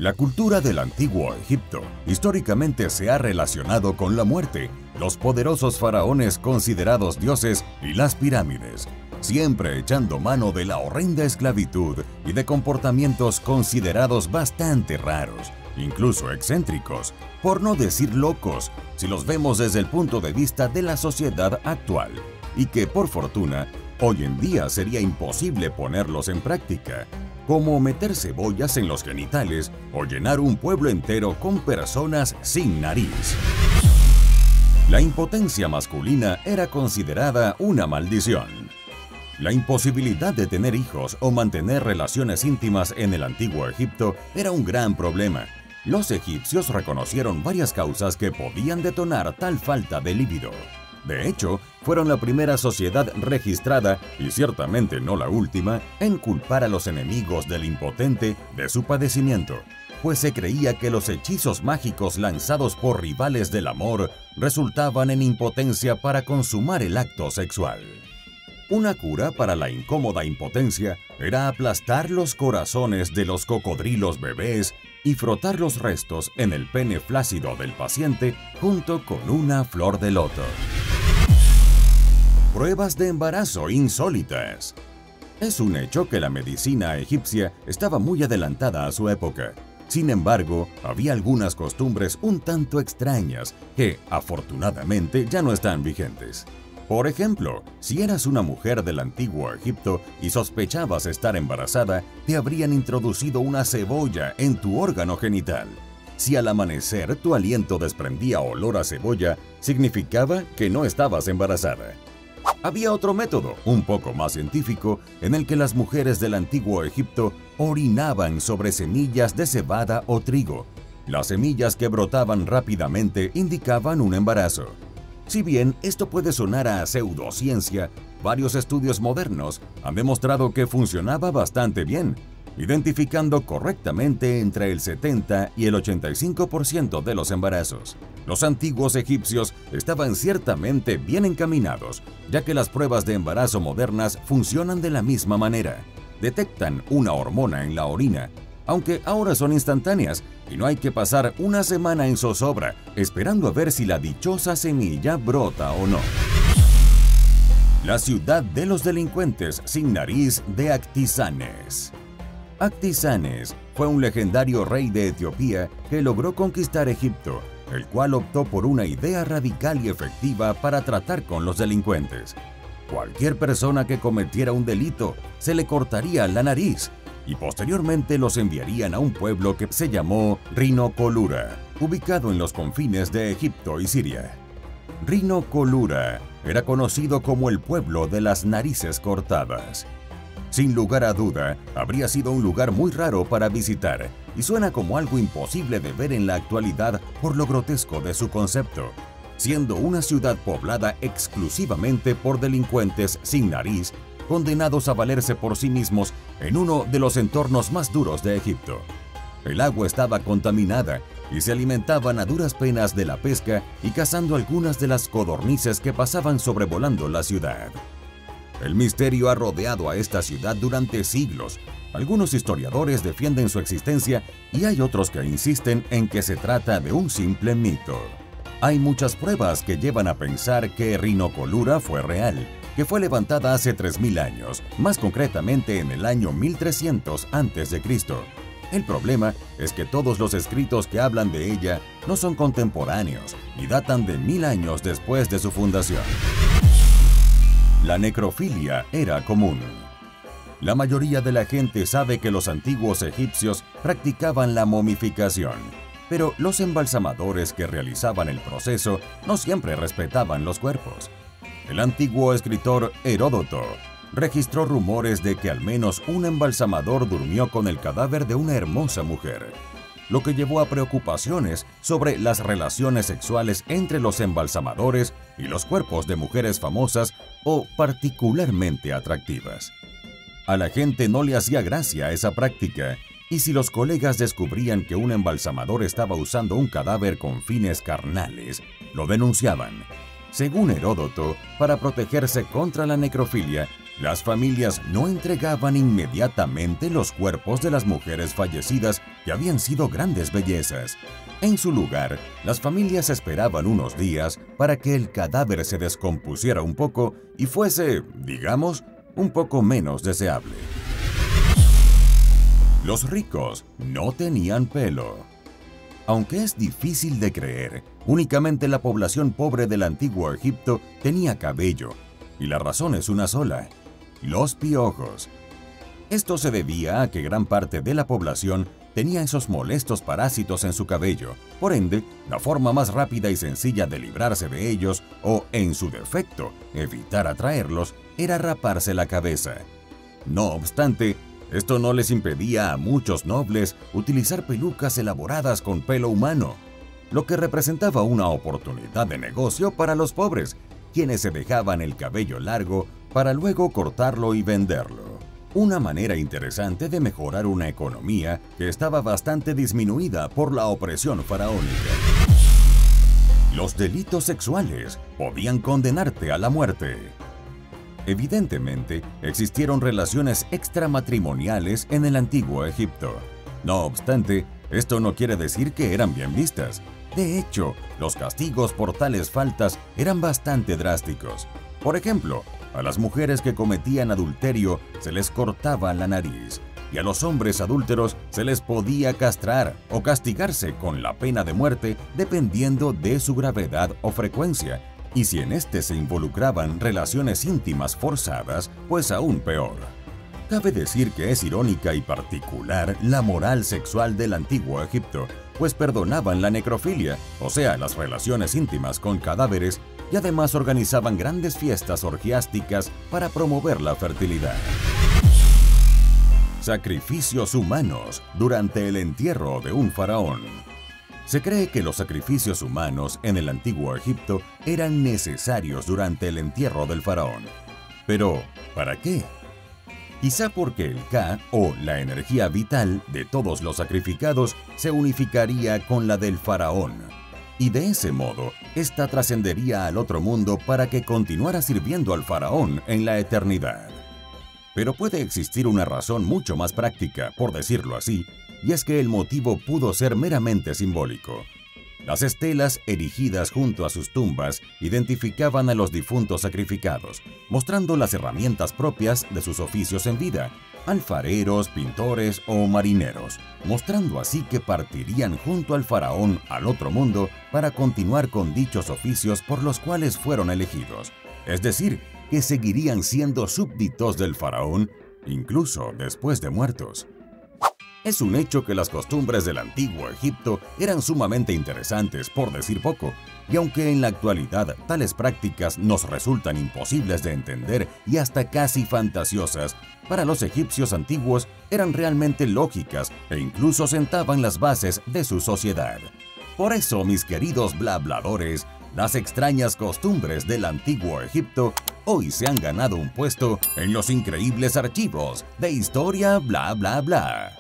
La cultura del antiguo Egipto históricamente se ha relacionado con la muerte, los poderosos faraones considerados dioses y las pirámides, siempre echando mano de la horrenda esclavitud y de comportamientos considerados bastante raros, incluso excéntricos, por no decir locos, si los vemos desde el punto de vista de la sociedad actual, y que por fortuna, hoy en día sería imposible ponerlos en práctica, como meter cebollas en los genitales o llenar un pueblo entero con personas sin nariz. La impotencia masculina era considerada una maldición. La imposibilidad de tener hijos o mantener relaciones íntimas en el antiguo Egipto era un gran problema. Los egipcios reconocieron varias causas que podían detonar tal falta de líbido. De hecho, fueron la primera sociedad registrada, y ciertamente no la última, en culpar a los enemigos del impotente de su padecimiento, pues se creía que los hechizos mágicos lanzados por rivales del amor resultaban en impotencia para consumar el acto sexual. Una cura para la incómoda impotencia era aplastar los corazones de los cocodrilos bebés y frotar los restos en el pene flácido del paciente junto con una flor de loto. Pruebas de embarazo insólitas. Es un hecho que la medicina egipcia estaba muy adelantada a su época. Sin embargo, había algunas costumbres un tanto extrañas que, afortunadamente, ya no están vigentes. Por ejemplo, si eras una mujer del antiguo Egipto y sospechabas estar embarazada, te habrían introducido una cebolla en tu órgano genital. Si al amanecer tu aliento desprendía olor a cebolla, significaba que no estabas embarazada. Había otro método, un poco más científico, en el que las mujeres del antiguo Egipto orinaban sobre semillas de cebada o trigo. Las semillas que brotaban rápidamente indicaban un embarazo. Si bien esto puede sonar a pseudociencia, varios estudios modernos han demostrado que funcionaba bastante bien, identificando correctamente entre el 70 y el 85% de los embarazos. Los antiguos egipcios estaban ciertamente bien encaminados, ya que las pruebas de embarazo modernas funcionan de la misma manera. Detectan una hormona en la orina, aunque ahora son instantáneas y no hay que pasar una semana en zozobra esperando a ver si la dichosa semilla brota o no. La ciudad de los delincuentes sin nariz de Actisanes. Actisanes fue un legendario rey de Etiopía que logró conquistar Egipto, el cual optó por una idea radical y efectiva para tratar con los delincuentes. Cualquier persona que cometiera un delito se le cortaría la nariz y posteriormente los enviarían a un pueblo que se llamó Rinocolura, ubicado en los confines de Egipto y Siria. Rinocolura era conocido como el pueblo de las narices cortadas. Sin lugar a duda, habría sido un lugar muy raro para visitar y suena como algo imposible de ver en la actualidad por lo grotesco de su concepto, siendo una ciudad poblada exclusivamente por delincuentes sin nariz, condenados a valerse por sí mismos en uno de los entornos más duros de Egipto. El agua estaba contaminada y se alimentaban a duras penas de la pesca y cazando algunas de las codornices que pasaban sobrevolando la ciudad. El misterio ha rodeado a esta ciudad durante siglos. Algunos historiadores defienden su existencia y hay otros que insisten en que se trata de un simple mito. Hay muchas pruebas que llevan a pensar que Rinocolura fue real, que fue levantada hace 3000 años, más concretamente en el año 1300 a.C. El problema es que todos los escritos que hablan de ella no son contemporáneos y datan de 1000 años después de su fundación. La necrofilia era común. La mayoría de la gente sabe que los antiguos egipcios practicaban la momificación, pero los embalsamadores que realizaban el proceso no siempre respetaban los cuerpos. El antiguo escritor Heródoto registró rumores de que al menos un embalsamador durmió con el cadáver de una hermosa mujer, lo que llevó a preocupaciones sobre las relaciones sexuales entre los embalsamadores y los cuerpos de mujeres famosas o particularmente atractivas. A la gente no le hacía gracia esa práctica, y si los colegas descubrían que un embalsamador estaba usando un cadáver con fines carnales, lo denunciaban. Según Heródoto, para protegerse contra la necrofilia, las familias no entregaban inmediatamente los cuerpos de las mujeres fallecidas que habían sido grandes bellezas. En su lugar, las familias esperaban unos días para que el cadáver se descompusiera un poco y fuese, digamos, un poco menos deseable. Los ricos no tenían pelo. Aunque es difícil de creer, únicamente la población pobre del antiguo Egipto tenía cabello, y la razón es una sola: los piojos. Esto se debía a que gran parte de la población tenía esos molestos parásitos en su cabello. Por ende, la forma más rápida y sencilla de librarse de ellos, o en su defecto, evitar atraerlos, era raparse la cabeza. No obstante, esto no les impedía a muchos nobles utilizar pelucas elaboradas con pelo humano, lo que representaba una oportunidad de negocio para los pobres, quienes se dejaban el cabello largo para luego cortarlo y venderlo. Una manera interesante de mejorar una economía que estaba bastante disminuida por la opresión faraónica. Los delitos sexuales podían condenarte a la muerte. Evidentemente, existieron relaciones extramatrimoniales en el antiguo Egipto. No obstante, esto no quiere decir que eran bien vistas. De hecho, los castigos por tales faltas eran bastante drásticos. Por ejemplo, a las mujeres que cometían adulterio se les cortaba la nariz, y a los hombres adúlteros se les podía castrar o castigarse con la pena de muerte dependiendo de su gravedad o frecuencia, y si en este se involucraban relaciones íntimas forzadas, pues aún peor. Cabe decir que es irónica y particular la moral sexual del antiguo Egipto, pues perdonaban la necrofilia, o sea, las relaciones íntimas con cadáveres, y además organizaban grandes fiestas orgiásticas para promover la fertilidad. Sacrificios humanos durante el entierro de un faraón. Se cree que los sacrificios humanos en el antiguo Egipto eran necesarios durante el entierro del faraón. Pero, ¿para qué? Quizá porque el Ka, o la energía vital de todos los sacrificados, se unificaría con la del faraón, y de ese modo, ésta trascendería al otro mundo para que continuara sirviendo al faraón en la eternidad. Pero puede existir una razón mucho más práctica, por decirlo así, y es que el motivo pudo ser meramente simbólico. Las estelas erigidas junto a sus tumbas identificaban a los difuntos sacrificados, mostrando las herramientas propias de sus oficios en vida, alfareros, pintores o marineros, mostrando así que partirían junto al faraón al otro mundo para continuar con dichos oficios por los cuales fueron elegidos, es decir, que seguirían siendo súbditos del faraón, incluso después de muertos. Es un hecho que las costumbres del antiguo Egipto eran sumamente interesantes, por decir poco, y aunque en la actualidad tales prácticas nos resultan imposibles de entender y hasta casi fantasiosas, para los egipcios antiguos eran realmente lógicas e incluso sentaban las bases de su sociedad. Por eso, mis queridos blabladores, las extrañas costumbres del antiguo Egipto hoy se han ganado un puesto en los increíbles archivos de Historia Bla Bla Bla.